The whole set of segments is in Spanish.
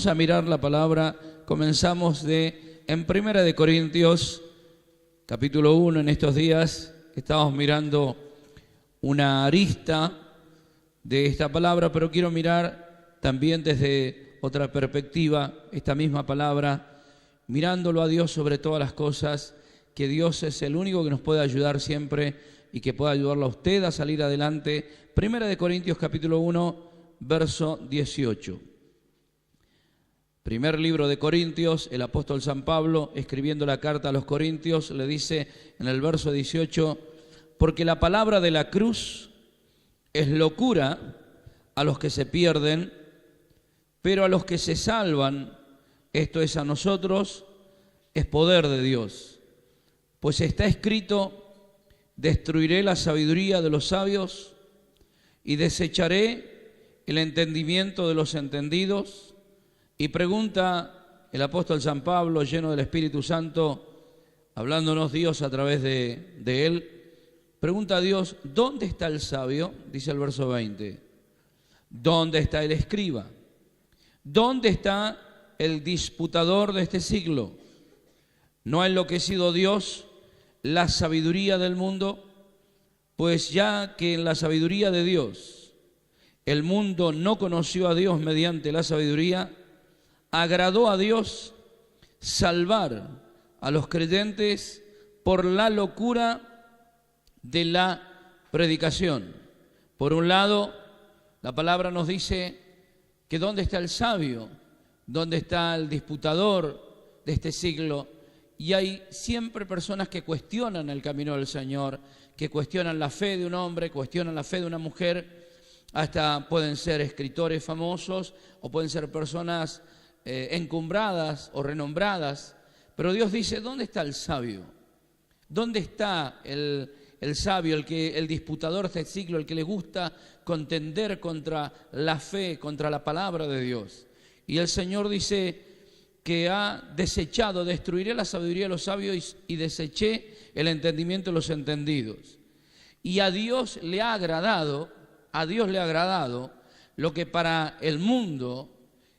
Vamos a mirar la palabra, comenzamos en Primera de Corintios, capítulo 1, en estos días estamos mirando una arista de esta palabra, pero quiero mirar también desde otra perspectiva esta misma palabra, mirándolo a Dios sobre todas las cosas, que Dios es el único que nos puede ayudar siempre y que puede ayudarlo a usted a salir adelante. Primera de Corintios, capítulo 1, verso 18. Primer libro de Corintios, el apóstol San Pablo, escribiendo la carta a los Corintios, le dice en el verso 18, porque la palabra de la cruz es locura a los que se pierden, pero a los que se salvan, esto es a nosotros, es poder de Dios. Pues está escrito, destruiré la sabiduría de los sabios y desecharé el entendimiento de los entendidos. Y pregunta el apóstol San Pablo, lleno del Espíritu Santo, hablándonos Dios a través de él, pregunta a Dios, ¿dónde está el sabio? Dice el verso 20. ¿Dónde está el escriba? ¿Dónde está el disputador de este siglo? ¿No ha enloquecido Dios la sabiduría del mundo? Pues ya que en la sabiduría de Dios el mundo no conoció a Dios mediante la sabiduría, agradó a Dios salvar a los creyentes por la locura de la predicación. Por un lado, la palabra nos dice que ¿dónde está el sabio? ¿Dónde está el disputador de este siglo? Y hay siempre personas que cuestionan el camino del Señor, que cuestionan la fe de un hombre, cuestionan la fe de una mujer, hasta pueden ser escritores famosos o pueden ser personas encumbradas o renombradas, pero Dios dice, ¿dónde está el sabio? ¿Dónde está el sabio, el disputador de este siglo, el que le gusta contender contra la fe, contra la palabra de Dios? Y el Señor dice que ha desechado, destruiré la sabiduría de los sabios y deseché el entendimiento de los entendidos. Y a Dios le ha agradado lo que para el mundo,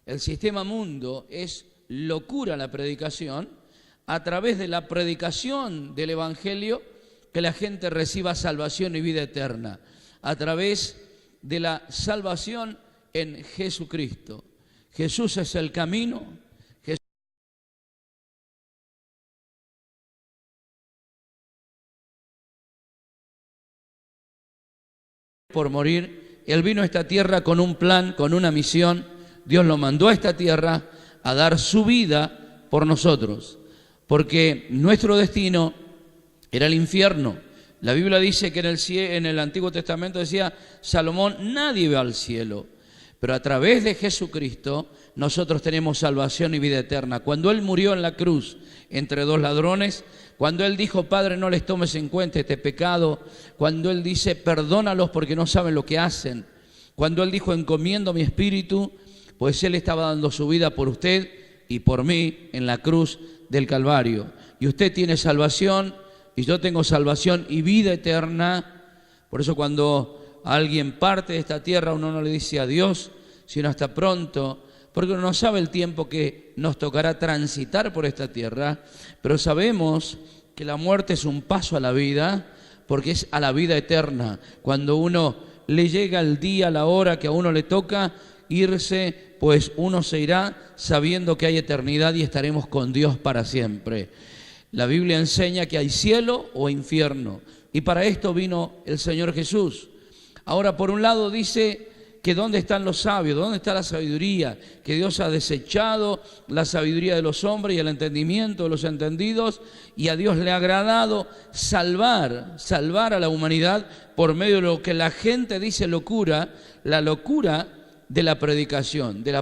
el sistema mundo, es locura la predicación, a través de la predicación del Evangelio, que la gente reciba salvación y vida eterna, a través de la salvación en Jesucristo. Jesús es el camino, Jesús por morir, Él vino a esta tierra con un plan, con una misión. Dios lo mandó a esta tierra a dar su vida por nosotros, porque nuestro destino era el infierno. La Biblia dice que en el Antiguo Testamento decía Salomón, nadie va al cielo, pero a través de Jesucristo nosotros tenemos salvación y vida eterna. Cuando Él murió en la cruz entre dos ladrones, cuando Él dijo, Padre, no les tomes en cuenta este pecado, cuando Él dice, perdónalos porque no saben lo que hacen, cuando Él dijo, encomiendo mi espíritu, pues Él estaba dando su vida por usted y por mí en la cruz del Calvario. Y usted tiene salvación y yo tengo salvación y vida eterna. Por eso cuando alguien parte de esta tierra, uno no le dice adiós, sino hasta pronto, porque uno no sabe el tiempo que nos tocará transitar por esta tierra, pero sabemos que la muerte es un paso a la vida, porque es a la vida eterna. Cuando uno le llega el día, la hora que a uno le toca irse, pues uno se irá sabiendo que hay eternidad y estaremos con Dios para siempre. La Biblia enseña que hay cielo o infierno, y para esto vino el Señor Jesús. Ahora, por un lado dice que ¿dónde están los sabios? ¿Dónde está la sabiduría? Que Dios ha desechado la sabiduría de los hombres y el entendimiento de los entendidos, y a Dios le ha agradado salvar a la humanidad por medio de lo que la gente dice locura, la locura de la predicación de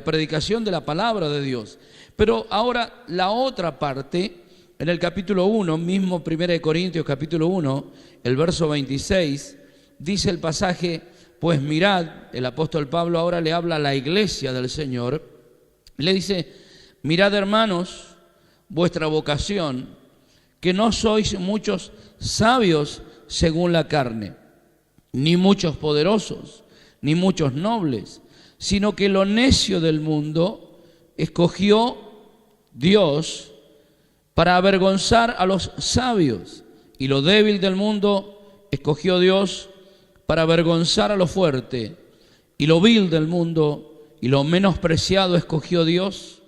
la palabra de Dios. Pero ahora la otra parte, en el capítulo 1, mismo 1 Corintios capítulo 1, el verso 26, dice el pasaje, pues mirad, el apóstol Pablo ahora le habla a la iglesia del Señor, le dice, mirad hermanos, vuestra vocación, que no sois muchos sabios según la carne, ni muchos poderosos, ni muchos nobles, sino que lo necio del mundo escogió Dios para avergonzar a los sabios, y lo débil del mundo escogió Dios para avergonzar a lo fuerte, y lo vil del mundo y lo menospreciado escogió Dios,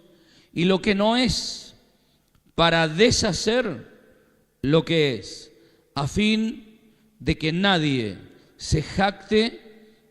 y lo que no es, para deshacer lo que es, a fin de que nadie se jacte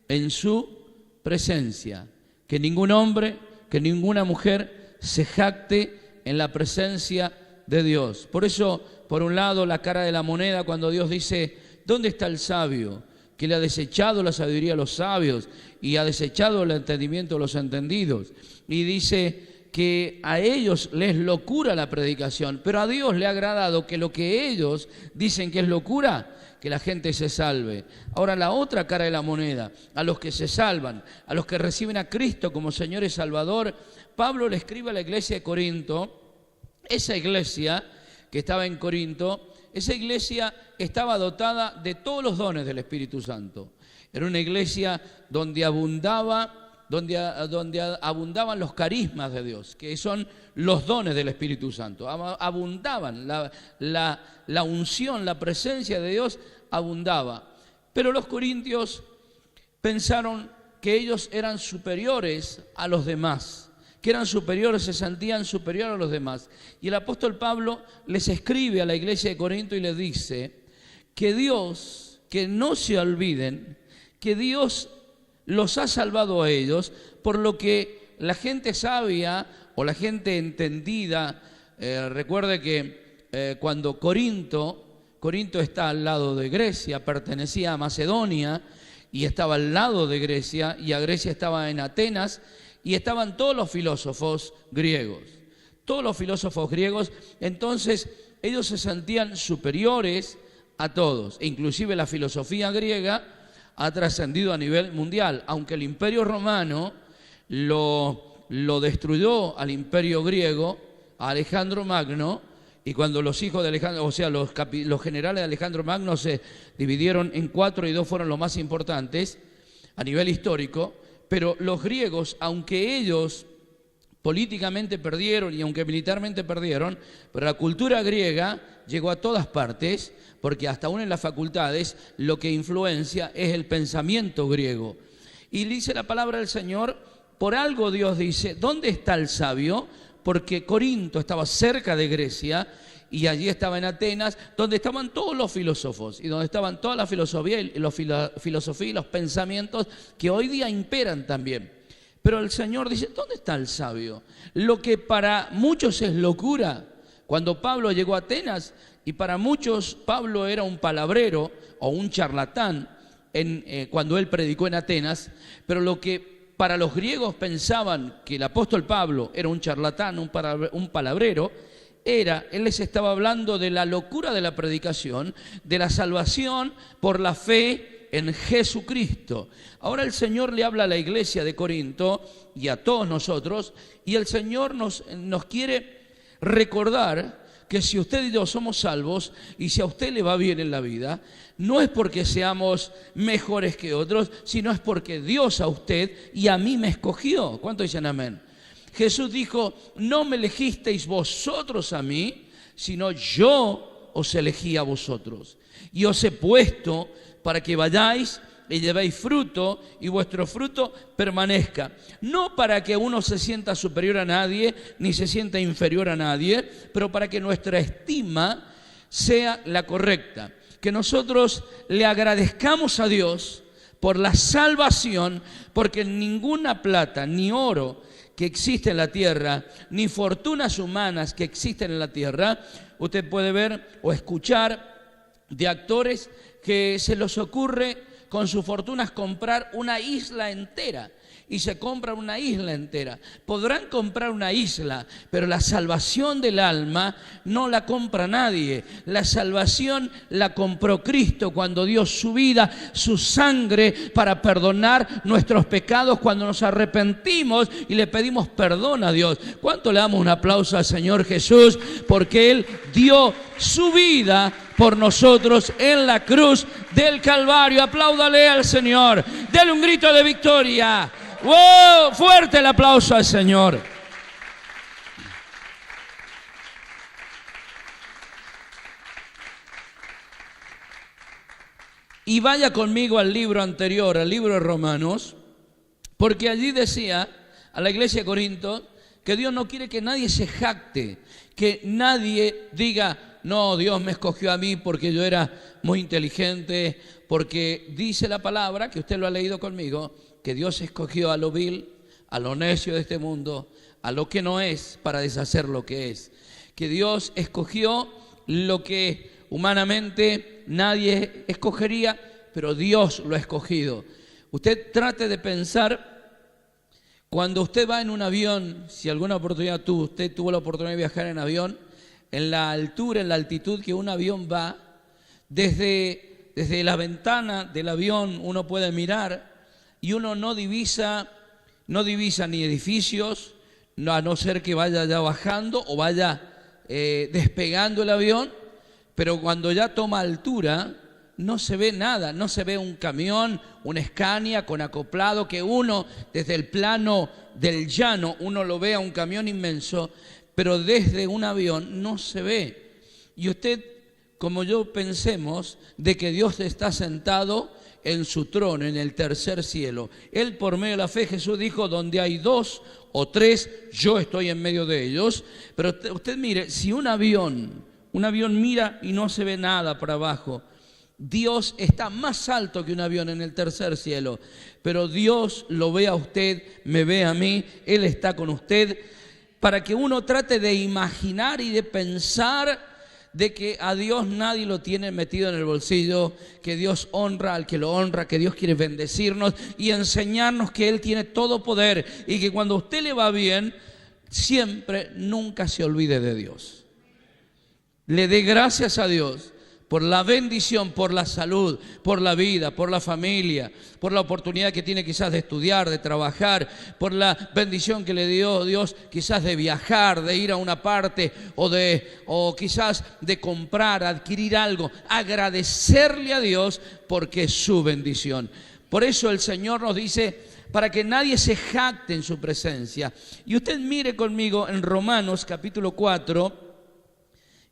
en su presencia, que ningún hombre, que ninguna mujer se jacte en la presencia de Dios. Por eso, por un lado, la cara de la moneda cuando Dios dice: ¿dónde está el sabio? Que le ha desechado la sabiduría a los sabios y ha desechado el entendimiento a los entendidos. Y dice que a ellos les es locura la predicación, pero a Dios le ha agradado que lo que ellos dicen que es locura, que la gente se salve. Ahora, la otra cara de la moneda, a los que se salvan, a los que reciben a Cristo como Señor y Salvador, Pablo le escribe a la iglesia de Corinto. Esa iglesia que estaba en Corinto, esa iglesia estaba dotada de todos los dones del Espíritu Santo. Era una iglesia donde abundaban los carismas de Dios, que son los dones del Espíritu Santo. Abundaban, la unción, la presencia de Dios abundaba. Pero los corintios pensaron que ellos eran superiores a los demás, que eran superiores, se sentían superiores a los demás. Y el apóstol Pablo les escribe a la iglesia de Corinto y les dice que Dios, que no se olviden, que Dios los ha salvado a ellos, por lo que la gente sabia o la gente entendida, recuerde que cuando Corinto está al lado de Grecia, pertenecía a Macedonia y estaba al lado de Grecia, y a Grecia estaba en Atenas, y estaban todos los filósofos griegos. Todos los filósofos griegos, entonces ellos se sentían superiores a todos. E inclusive la filosofía griega ha trascendido a nivel mundial, aunque el Imperio Romano lo destruyó al Imperio griego, a Alejandro Magno, y cuando los hijos de Alejandro, o sea, los generales de Alejandro Magno se dividieron en 4 y 2 fueron los más importantes a nivel histórico. Pero los griegos, aunque ellos políticamente perdieron y aunque militarmente perdieron, pero la cultura griega llegó a todas partes, porque hasta aún en las facultades lo que influencia es el pensamiento griego. Y dice la palabra del Señor, por algo Dios dice: ¿dónde está el sabio? Porque Corinto estaba cerca de Grecia y allí estaba en Atenas, donde estaban todos los filósofos y donde estaban toda la filosofía y los pensamientos que hoy día imperan también. Pero el Señor dice: ¿dónde está el sabio? Lo que para muchos es locura. Cuando Pablo llegó a Atenas, y para muchos Pablo era un palabrero o un charlatán cuando él predicó en Atenas, pero lo que para los griegos pensaban que el apóstol Pablo era un charlatán, un palabrero, él les estaba hablando de la locura de la predicación, de la salvación por la fe en Jesucristo. Ahora el Señor le habla a la iglesia de Corinto y a todos nosotros, y el Señor nos quiere recordar que si usted y yo somos salvos y si a usted le va bien en la vida, no es porque seamos mejores que otros, sino es porque Dios a usted y a mí me escogió. ¿Cuántos dicen amén? Jesús dijo: no me elegisteis vosotros a mí, sino yo os elegí a vosotros. Y os he puesto para que vayáis y llevéis fruto, y vuestro fruto permanezca. No para que uno se sienta superior a nadie, ni se sienta inferior a nadie, pero para que nuestra estima sea la correcta. Que nosotros le agradezcamos a Dios por la salvación, porque ninguna plata ni oro que existe en la tierra, ni fortunas humanas que existen en la tierra, usted puede ver o escuchar de actores que se les ocurre con sus fortunas comprar una isla entera, y se compran una isla entera. Podrán comprar una isla, pero la salvación del alma no la compra nadie. La salvación la compró Cristo cuando dio su vida, su sangre, para perdonar nuestros pecados cuando nos arrepentimos y le pedimos perdón a Dios. ¿Cuánto le damos un aplauso al Señor Jesús? Porque Él dio su vida por nosotros en la cruz del Calvario. Apláudale al Señor. Dele un grito de victoria. ¡Wow! Fuerte el aplauso al Señor. Y vaya conmigo al libro anterior, al libro de Romanos, porque allí decía a la iglesia de Corinto que Dios no quiere que nadie se jacte, que nadie diga, no, Dios me escogió a mí porque yo era muy inteligente, porque dice la palabra, que usted lo ha leído conmigo, que Dios escogió a lo vil, a lo necio de este mundo, a lo que no es, para deshacer lo que es. Que Dios escogió lo que humanamente nadie escogería, pero Dios lo ha escogido. Usted trate de pensar, cuando usted va en un avión, si alguna oportunidad usted tuvo la oportunidad de viajar en avión, en la altura, en la altitud que un avión va, desde la ventana del avión uno puede mirar y uno no divisa ni edificios, a no ser que vaya ya bajando o vaya despegando el avión, pero cuando ya toma altura no se ve nada, no se ve un camión, una Scania con acoplado, que uno desde el plano del llano, uno lo ve a un camión inmenso, pero desde un avión no se ve. Y usted, como yo, pensemos de que Dios está sentado en su trono, en el tercer cielo. Él, por medio de la fe, Jesús dijo, donde hay 2 o 3, yo estoy en medio de ellos. Pero usted mire, si un avión mira y no se ve nada para abajo, Dios está más alto que un avión en el tercer cielo, pero Dios lo ve a usted, me ve a mí, Él está con usted, para que uno trate de imaginar y de pensar de que a Dios nadie lo tiene metido en el bolsillo, que Dios honra al que lo honra, que Dios quiere bendecirnos y enseñarnos que Él tiene todo poder, y que cuando a usted le va bien, siempre, nunca se olvide de Dios. Le dé gracias a Dios por la bendición, por la salud, por la vida, por la familia, por la oportunidad que tiene quizás de estudiar, de trabajar, por la bendición que le dio Dios quizás de viajar, de ir a una parte o quizás de comprar, adquirir algo. Agradecerle a Dios porque es su bendición. Por eso el Señor nos dice, para que nadie se jacte en su presencia. Y usted mire conmigo en Romanos capítulo 4,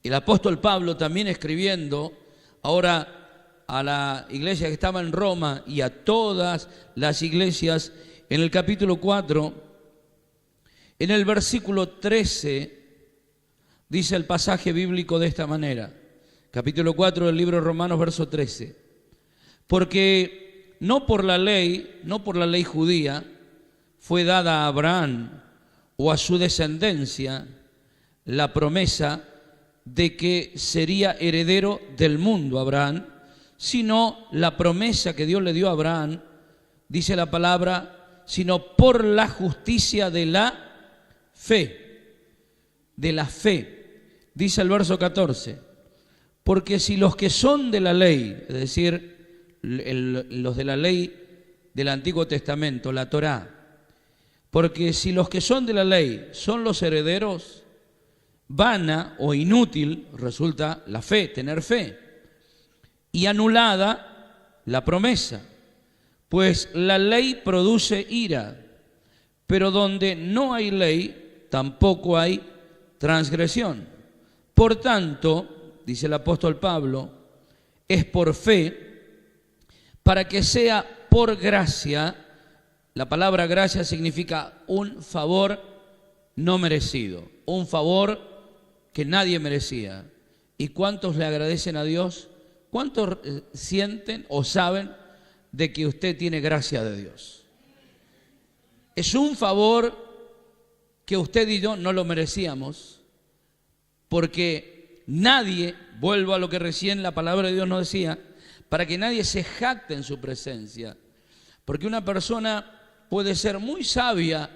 el apóstol Pablo también escribiendo ahora a la iglesia que estaba en Roma y a todas las iglesias, en el capítulo 4, en el versículo 13, dice el pasaje bíblico de esta manera, capítulo 4 del libro de Romanos, verso 13, porque no por la ley judía fue dada a Abraham o a su descendencia la promesa de que sería heredero del mundo Abraham, sino la promesa que Dios le dio a Abraham, dice la palabra, sino por la justicia de la fe, dice el verso 14, porque si los que son de la ley, es decir, los de la ley del Antiguo Testamento, la Torá, porque si los que son de la ley son los herederos, vana o inútil resulta la fe, tener fe, y anulada la promesa, pues la ley produce ira, pero donde no hay ley tampoco hay transgresión. Por tanto, dice el apóstol Pablo, es por fe, para que sea por gracia. La palabra gracia significa un favor no merecido, un favor que nadie merecía. ¿Y cuántos le agradecen a Dios? ¿Cuántos sienten o saben de que usted tiene gracia de Dios? Es un favor que usted y yo no lo merecíamos, porque nadie, vuelvo a lo que recién la palabra de Dios nos decía, para que nadie se jacte en su presencia, porque una persona puede ser muy sabia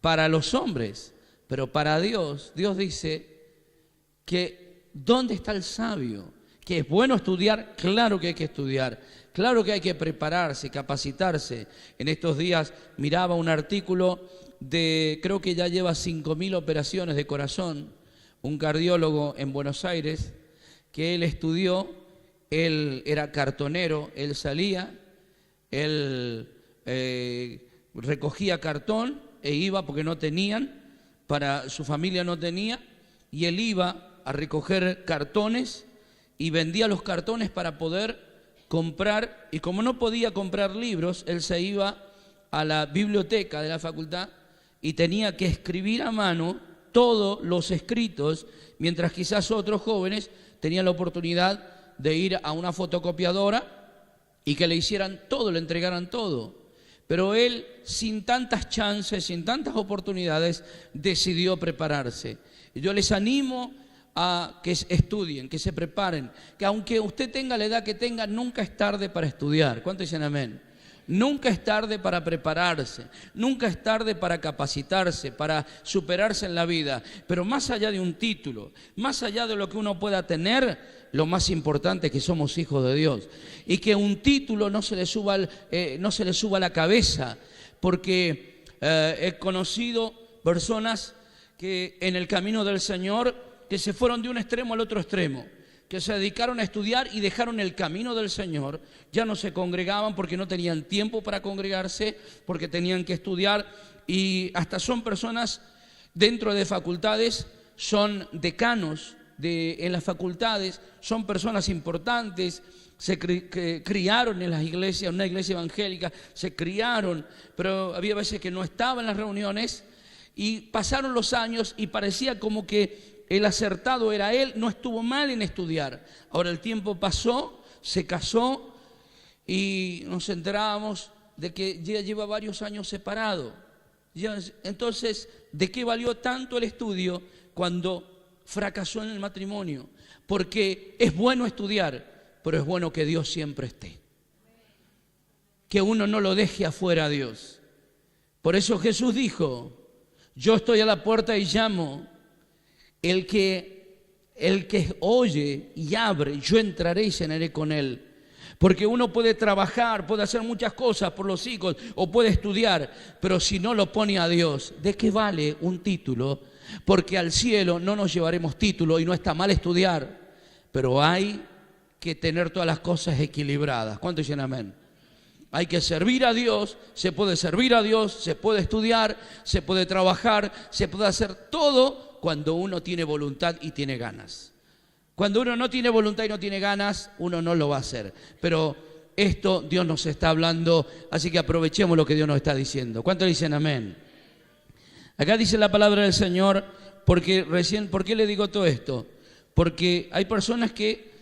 para los hombres, pero para Dios, Dios dice que ¿dónde está el sabio? Que es bueno estudiar, claro que hay que estudiar, claro que hay que prepararse, capacitarse. En estos días miraba un artículo de, creo que ya lleva 5.000 operaciones de corazón, un cardiólogo en Buenos Aires, que él estudió, él era cartonero, él salía, él recogía cartón e iba porque no tenían, para su familia no tenía, y él iba a recoger cartones y vendía los cartones para poder comprar, y como no podía comprar libros, él se iba a la biblioteca de la facultad y tenía que escribir a mano todos los escritos, mientras quizás otros jóvenes tenían la oportunidad de ir a una fotocopiadora y que le hicieran todo, le entregaran todo. Pero él, sin tantas chances, sin tantas oportunidades, decidió prepararse. Y yo les animo a que estudien, que se preparen, que aunque usted tenga la edad que tenga, nunca es tarde para estudiar. ¿Cuántos dicen amén? Nunca es tarde para prepararse, nunca es tarde para capacitarse, para superarse en la vida. Pero más allá de un título, más allá de lo que uno pueda tener, lo más importante es que somos hijos de Dios. Y que un título no se le suba a la cabeza, porque he conocido personas que en el camino del Señor, que se fueron de un extremo al otro extremo, que se dedicaron a estudiar y dejaron el camino del Señor, ya no se congregaban porque no tenían tiempo para congregarse, porque tenían que estudiar, y hasta son personas dentro de facultades, son decanos en las facultades, son personas importantes, se criaron en las iglesias, en una iglesia evangélica, se criaron, pero había veces que no estaban en las reuniones, y pasaron los años y parecía como que el acertado era él, no estuvo mal en estudiar. Ahora el tiempo pasó, se casó y nos enterábamos de que ya lleva varios años separado. Entonces, ¿de qué valió tanto el estudio cuando fracasó en el matrimonio? Porque es bueno estudiar, pero es bueno que Dios siempre esté. Que uno no lo deje afuera a Dios. Por eso Jesús dijo: yo estoy a la puerta y llamo. El que oye y abre, yo entraré y cenaré con él. Porque uno puede trabajar, puede hacer muchas cosas por los hijos o puede estudiar, pero si no lo pone a Dios, ¿de qué vale un título? Porque al cielo no nos llevaremos título y no está mal estudiar, pero hay que tener todas las cosas equilibradas. ¿Cuántos dicen amén? Hay que servir a Dios, se puede servir a Dios, se puede estudiar, se puede trabajar, se puede hacer todo cuando uno tiene voluntad y tiene ganas. Cuando uno no tiene voluntad y no tiene ganas, uno no lo va a hacer. Pero esto Dios nos está hablando, así que aprovechemos lo que Dios nos está diciendo. ¿Cuántos dicen amén? Acá dice la palabra del Señor, ¿por qué le digo todo esto? Porque hay personas que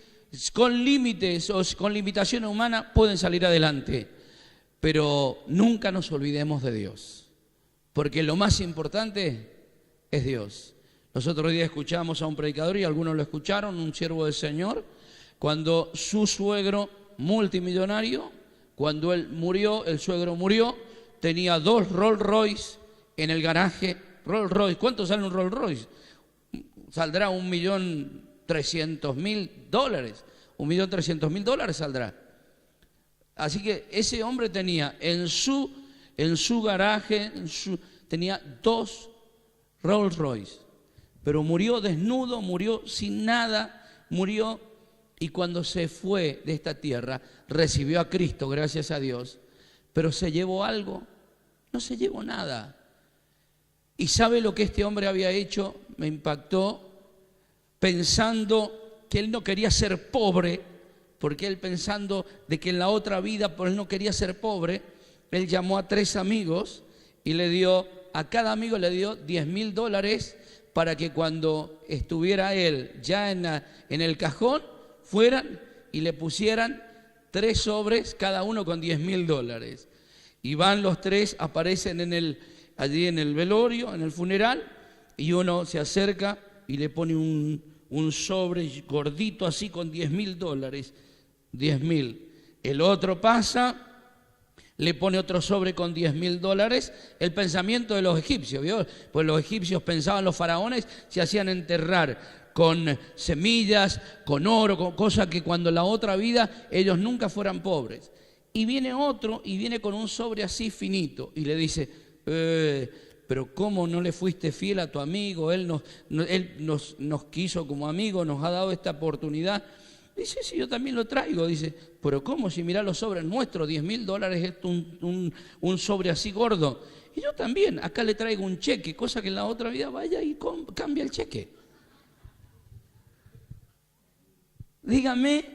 con límites o con limitaciones humanas pueden salir adelante, pero nunca nos olvidemos de Dios, porque lo más importante es Dios. Los otros días escuchamos a un predicador, y algunos lo escucharon, un siervo del Señor, cuando su suegro multimillonario, cuando él murió, el suegro murió, tenía 2 Rolls Royce en el garaje. Rolls Royce, ¿cuánto sale un Rolls Royce? Saldrá $1.300.000, $1.300.000 saldrá. Así que ese hombre tenía en su garaje, tenía 2 Rolls Royce. Pero murió desnudo, murió sin nada, murió, y cuando se fue de esta tierra, recibió a Cristo, gracias a Dios, pero ¿se llevó algo? No se llevó nada. ¿Y sabe lo que este hombre había hecho? Me impactó, pensando que él no quería ser pobre, porque él pensando de que en la otra vida, pues él no quería ser pobre, él llamó a 3 amigos y a cada amigo le dio $10.000 para que cuando estuviera él ya en el cajón, fueran y le pusieran 3 sobres, cada uno con $10.000. Y van los 3, aparecen allí en el velorio, en el funeral, y uno se acerca y le pone un sobre gordito así con $10.000, 10.000. El otro pasa, le pone otro sobre con $10.000. El pensamiento de los egipcios, ¿vio? Pues los egipcios pensaban, los faraones se hacían enterrar con semillas, con oro, con cosas que cuando en la otra vida ellos nunca fueran pobres. Y viene otro y viene con un sobre así finito y le dice: pero ¿cómo no le fuiste fiel a tu amigo? Él nos quiso como amigo, nos ha dado esta oportunidad. Dice: sí, yo también lo traigo. Dice: pero ¿cómo? Si mirá los sobres nuestros, $10.000 es un sobre así gordo. Y yo también, acá le traigo un cheque, cosa que en la otra vida vaya y cambia el cheque. Dígame,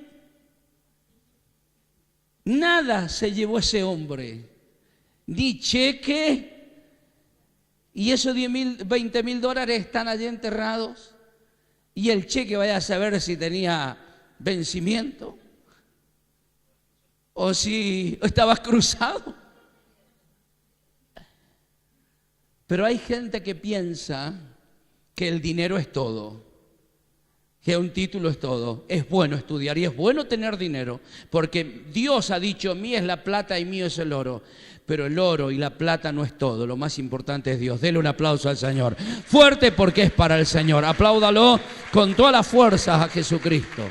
Nada se llevó ese hombre, ni cheque, y esos 20.000 dólares están allí enterrados, y el cheque vaya a saber si tenía vencimiento o si estabas cruzado. Pero hay gente que piensa que el dinero es todo, que un título es todo. Es bueno estudiar y es bueno tener dinero, porque Dios ha dicho, mía es la plata y mío es el oro. Pero el oro y la plata no es todo, lo más importante es Dios. Dele un aplauso al Señor. Fuerte porque es para el Señor. Apláudalo con todas las fuerzas a Jesucristo.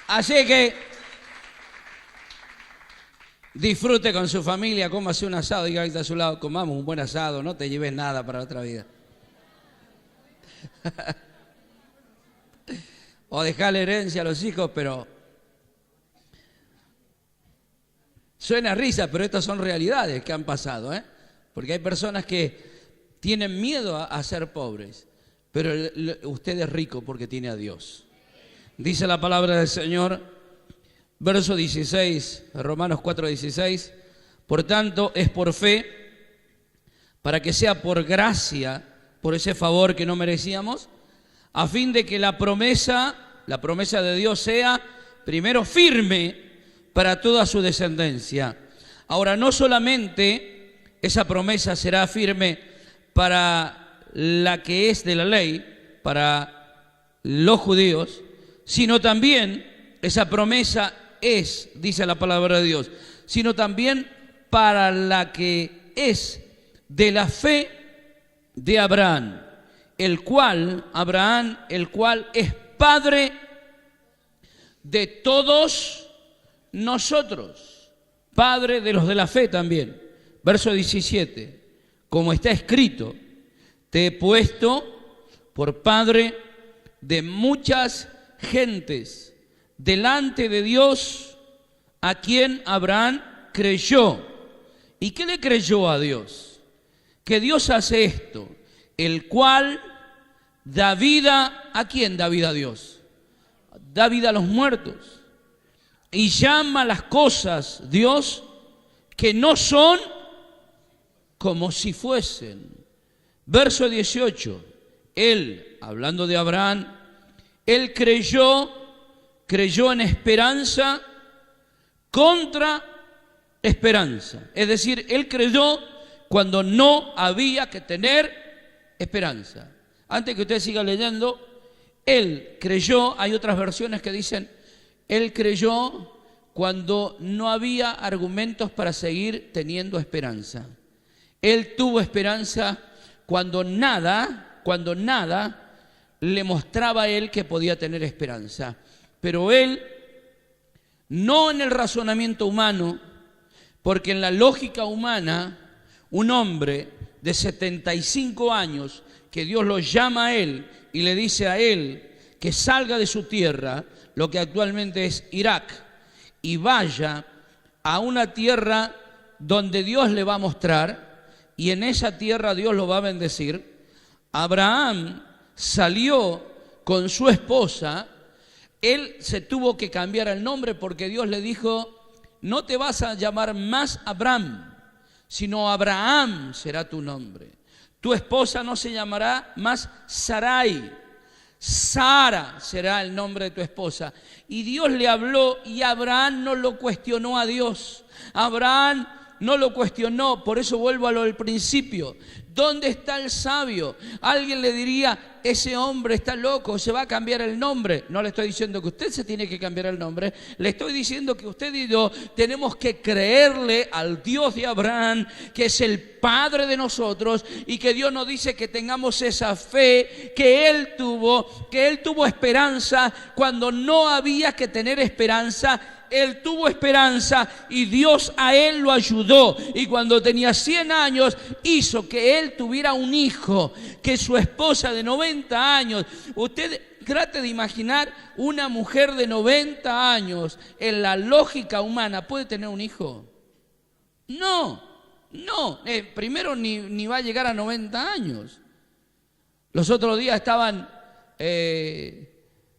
Así que disfrute con su familia, cómase un asado, diga a su lado, comamos un buen asado, no te lleves nada para otra vida. O dejarle herencia a los hijos, pero suena risa, pero estas son realidades que han pasado, porque hay personas que tienen miedo a ser pobres, pero usted es rico porque tiene a Dios. Dice la palabra del Señor, verso 16, Romanos 4:16, por tanto es por fe, para que sea por gracia, por ese favor que no merecíamos, a fin de que la promesa de Dios sea primero firme para toda su descendencia. Ahora, no solamente esa promesa será firme para la que es de la ley, para los judíos, sino también esa promesa es, dice la palabra de Dios, sino también para la que es de la fe de Abraham, el cual es Padre de todos nosotros, Padre de los de la fe también. Verso 17, como está escrito, te he puesto por Padre de muchas gentes delante de Dios, a quien Abraham creyó. ¿Y qué le creyó a Dios? Que Dios hace esto, el cual da vida. ¿A quién da vida a Dios? Da vida a los muertos. Y llama las cosas, Dios, que no son como si fuesen. Verso 18. Él, hablando de Abraham, él creyó en esperanza contra esperanza. Es decir, él creyó cuando no había que tener esperanza. Antes que usted siga leyendo, él creyó, hay otras versiones que dicen, él creyó cuando no había argumentos para seguir teniendo esperanza. Él tuvo esperanza cuando nada le mostraba a él que podía tener esperanza. Pero él, no en el razonamiento humano, porque en la lógica humana, un hombre de 75 años, que Dios lo llama a él y le dice a él que salga de su tierra, lo que actualmente es Irak, y vaya a una tierra donde Dios le va a mostrar, y en esa tierra Dios lo va a bendecir. Abraham salió con su esposa, él se tuvo que cambiar el nombre porque Dios le dijo, no te vas a llamar más Abraham, sino Abraham será tu nombre. Tu esposa no se llamará más Sarai, Sara será el nombre de tu esposa. Y Dios le habló y Abraham no lo cuestionó a Dios. Abraham no lo cuestionó, por eso vuelvo a lo del principio. ¿Dónde está el sabio? Alguien le diría, ese hombre está loco, se va a cambiar el nombre. No le estoy diciendo que usted se tiene que cambiar el nombre, le estoy diciendo que usted y yo tenemos que creerle al Dios de Abraham, que es el Padre de nosotros, y que Dios nos dice que tengamos esa fe que Él tuvo esperanza cuando no había que tener esperanza. Él tuvo esperanza y Dios a él lo ayudó, y cuando tenía 100 años hizo que él tuviera un hijo, que su esposa de 90 años, usted trate de imaginar una mujer de 90 años, en la lógica humana, ¿puede tener un hijo? No, primero ni va a llegar a 90 años. Los otros días estaban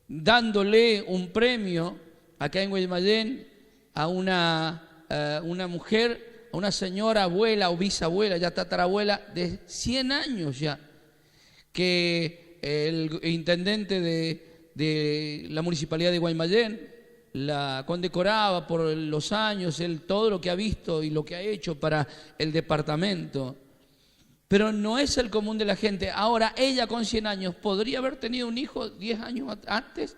dándole un premio acá en Guaymallén a una mujer, a una señora abuela o bisabuela, ya tatarabuela, de 100 años ya, que el intendente de la municipalidad de Guaymallén la condecoraba por los años, todo lo que ha visto y lo que ha hecho para el departamento. Pero no es el común de la gente. Ahora, ella con 100 años, ¿podría haber tenido un hijo 10 años antes?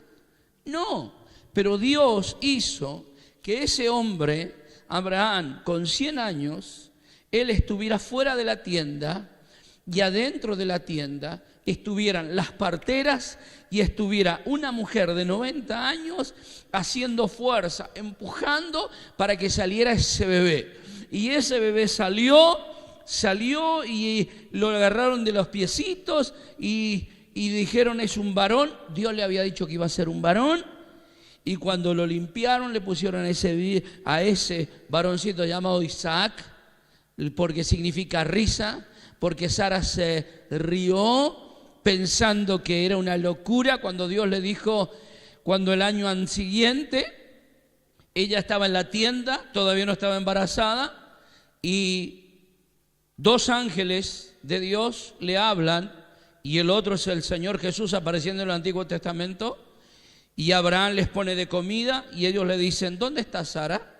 No, pero Dios hizo que ese hombre, Abraham, con 100 años, él estuviera fuera de la tienda y adentro de la tienda estuvieran las parteras y estuviera una mujer de 90 años haciendo fuerza, empujando para que saliera ese bebé. Y ese bebé salió y lo agarraron de los piecitos y dijeron es un varón. Dios le había dicho que iba a ser un varón. Y cuando lo limpiaron le pusieron a ese varoncito llamado Isaac, porque significa risa, porque Sara se rió pensando que era una locura cuando Dios le dijo, cuando el año siguiente ella estaba en la tienda, todavía no estaba embarazada, y 2 ángeles de Dios le hablan, y el otro es el Señor Jesús apareciendo en el Antiguo Testamento, y Abraham les pone de comida, y ellos le dicen, ¿dónde está Sara?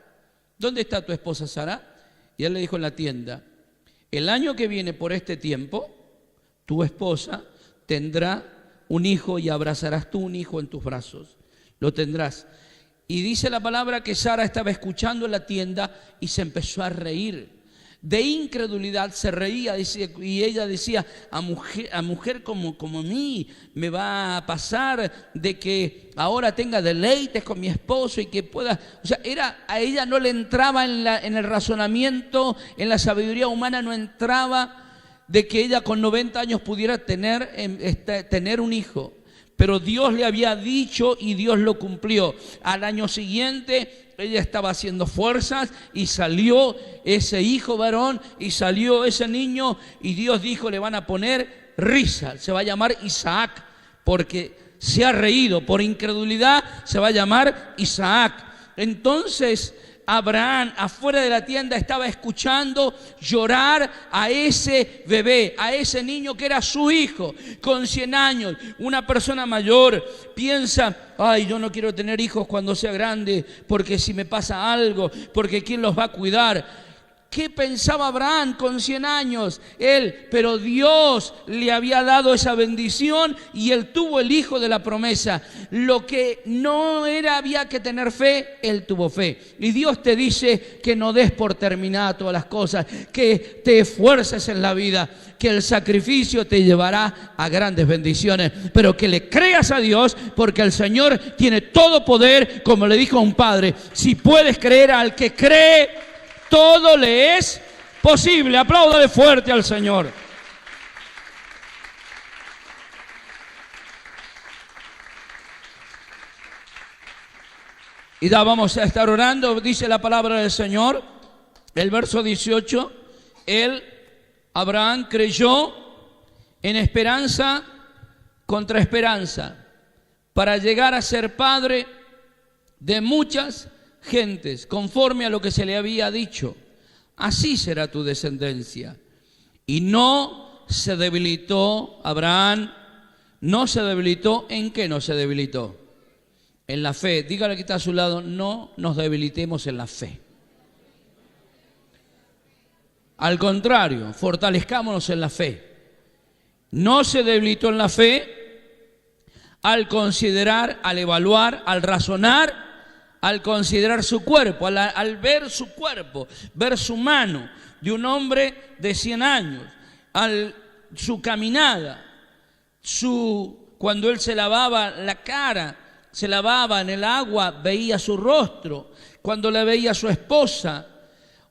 ¿Dónde está tu esposa Sara? Y él le dijo, en la tienda. El año que viene por este tiempo, tu esposa tendrá un hijo y abrazarás tú un hijo en tus brazos. Lo tendrás. Y dice la palabra que Sara estaba escuchando en la tienda y se empezó a reír. De incredulidad se reía y ella decía, a mujer como mí me va a pasar de que ahora tenga deleites con mi esposo y que pueda... O sea, a ella no le entraba en el razonamiento, en la sabiduría humana no entraba de que ella con 90 años pudiera tener un hijo. Pero Dios le había dicho y Dios lo cumplió. Al año siguiente ella estaba haciendo fuerzas y salió ese hijo varón y salió ese niño y Dios dijo, le van a poner risa, se va a llamar Isaac porque se ha reído, por incredulidad se va a llamar Isaac. Entonces Abraham afuera de la tienda estaba escuchando llorar a ese bebé, a ese niño que era su hijo, con 100 años. Una persona mayor piensa, ay, yo no quiero tener hijos cuando sea grande, porque si me pasa algo, porque ¿quién los va a cuidar? ¿Qué pensaba Abraham con 100 años? Pero Dios le había dado esa bendición y él tuvo el hijo de la promesa. Lo que no había que tener fe, él tuvo fe. Y Dios te dice que no des por terminadas todas las cosas, que te esfuerces en la vida, que el sacrificio te llevará a grandes bendiciones, pero que le creas a Dios, porque el Señor tiene todo poder, como le dijo a un padre, si puedes creer al que cree, todo le es posible. Apláudale fuerte al Señor. Y ya vamos a estar orando. Dice la palabra del Señor, el verso 18. Abraham creyó en esperanza contra esperanza, para llegar a ser padre de muchas gentes, conforme a lo que se le había dicho, así será tu descendencia. Y no se debilitó Abraham, no se debilitó. ¿En qué no se debilitó? En la fe. Dígale que está a su lado, no nos debilitemos en la fe. Al contrario, fortalezcámonos en la fe. No se debilitó en la fe al considerar, al evaluar, al razonar, al considerar su cuerpo, al ver su cuerpo, ver su mano de un hombre de 100 años, su caminada, cuando él se lavaba la cara, se lavaba en el agua, veía su rostro, cuando le veía a su esposa,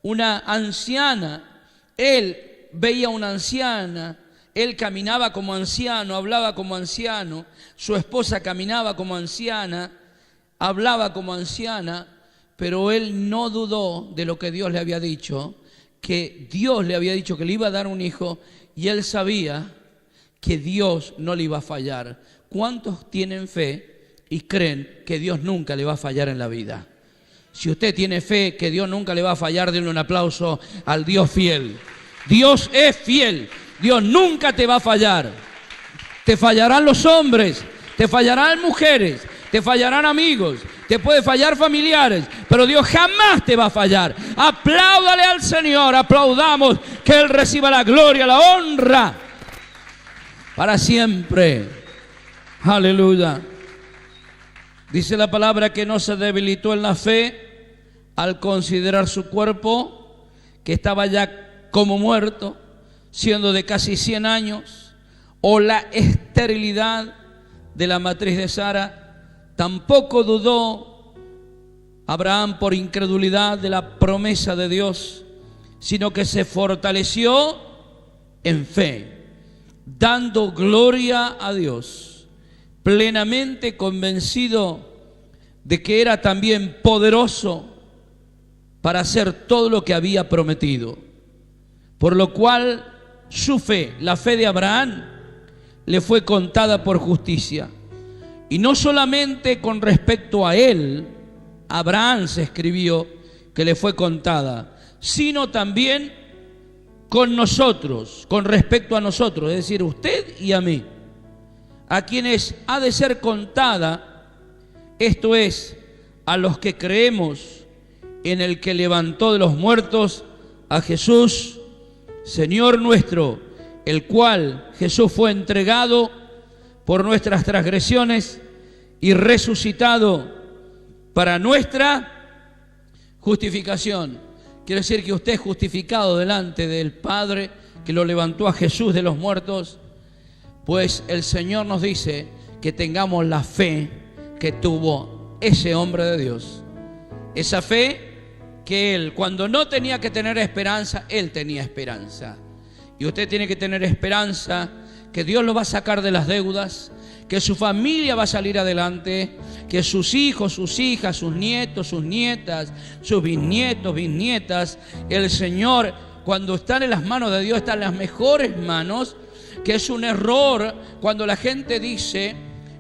una anciana, él veía una anciana, él caminaba como anciano, hablaba como anciano, su esposa caminaba como anciana, hablaba como anciana, pero él no dudó de lo que Dios le había dicho, que Dios le había dicho que le iba a dar un hijo, y él sabía que Dios no le iba a fallar. ¿cuántos tienen fe y creen que Dios nunca le va a fallar en la vida? Si usted tiene fe que Dios nunca le va a fallar, denle un aplauso al Dios fiel. Dios es fiel, Dios nunca te va a fallar. Te fallarán los hombres, te fallarán mujeres, te fallarán amigos, te puede fallar familiares, pero Dios jamás te va a fallar. Apláudale al Señor, aplaudamos, que Él reciba la gloria, la honra para siempre. Aleluya. Dice la palabra que no se debilitó en la fe al considerar su cuerpo, que estaba ya como muerto, siendo de casi 100 años, o la esterilidad de la matriz de Sara. Tampoco dudó Abraham por incredulidad de la promesa de Dios, sino que se fortaleció en fe, dando gloria a Dios, plenamente convencido de que era también poderoso para hacer todo lo que había prometido. Por lo cual su fe, la fe de Abraham, le fue contada por justicia. Y no solamente con respecto a él, Abraham se escribió que le fue contada, sino también con nosotros, con respecto a nosotros, es decir, usted y a mí, a quienes ha de ser contada, esto es, a los que creemos en el que levantó de los muertos a Jesús, Señor nuestro, el cual Jesús fue entregado por nuestras transgresiones y resucitado para nuestra justificación. Quiere decir que usted es justificado delante del Padre que lo levantó a Jesús de los muertos, pues el Señor nos dice que tengamos la fe que tuvo ese hombre de Dios. Esa fe que él, cuando no tenía que tener esperanza, él tenía esperanza. Y usted tiene que tener esperanza que Dios lo va a sacar de las deudas, que su familia va a salir adelante, que sus hijos, sus hijas, sus nietos, sus nietas, sus bisnietos, bisnietas, el Señor, cuando están en las manos de Dios, están en las mejores manos, que es un error cuando la gente dice,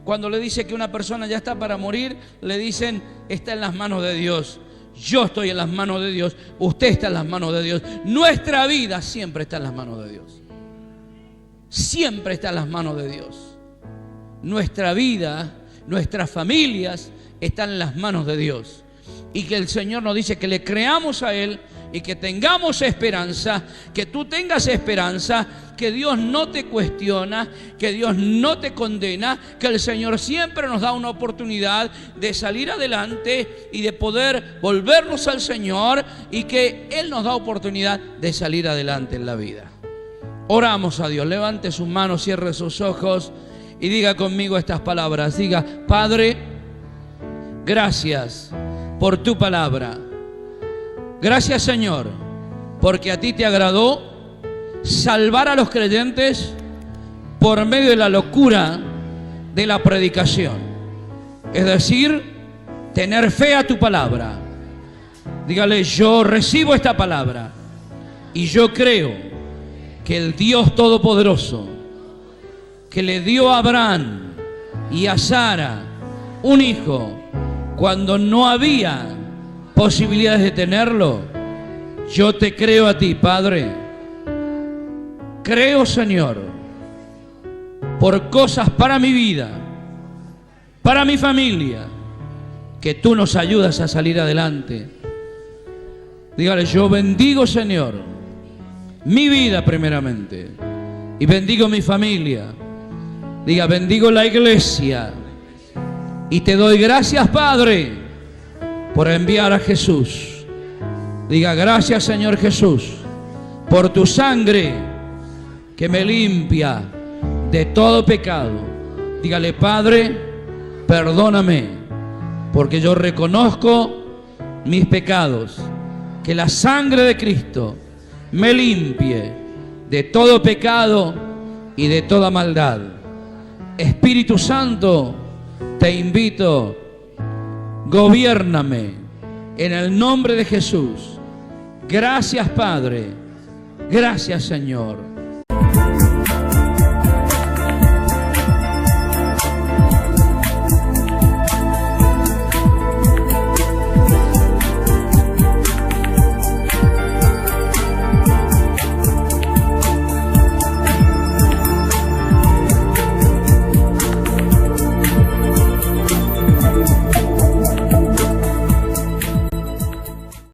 cuando le dice que una persona ya está para morir, le dicen, está en las manos de Dios. Yo estoy en las manos de Dios, usted está en las manos de Dios. Nuestra vida siempre está en las manos de Dios. Siempre está en las manos de Dios. Nuestra vida, nuestras familias están en las manos de Dios. Y que el Señor nos dice que le creamos a Él y que tengamos esperanza, que tú tengas esperanza, que Dios no te cuestiona, que Dios no te condena, que el Señor siempre nos da una oportunidad de salir adelante y de poder volvernos al Señor, y que Él nos da oportunidad de salir adelante en la vida. Oramos a Dios, levante sus manos, cierre sus ojos y diga conmigo estas palabras. Diga: Padre, gracias por tu palabra. Gracias, Señor, porque a ti te agradó salvar a los creyentes por medio de la locura de la predicación. Es decir, tener fe a tu palabra. Dígale: yo recibo esta palabra y yo creo que el Dios Todopoderoso, que le dio a Abraham y a Sara un hijo cuando no había posibilidades de tenerlo, yo te creo a ti, Padre. Creo, Señor, por cosas para mi vida, para mi familia, que tú nos ayudas a salir adelante. Dígale: yo bendigo, Señor, mi vida primeramente, y bendigo mi familia. Diga: bendigo la iglesia, y te doy gracias, Padre, por enviar a Jesús. Diga: gracias, Señor Jesús, por tu sangre que me limpia de todo pecado. Dígale: Padre, perdóname, porque yo reconozco mis pecados. Que la sangre de Cristo me limpie de todo pecado y de toda maldad. Espíritu Santo, te invito, gobiérname en el nombre de Jesús. Gracias, Padre. Gracias, Señor.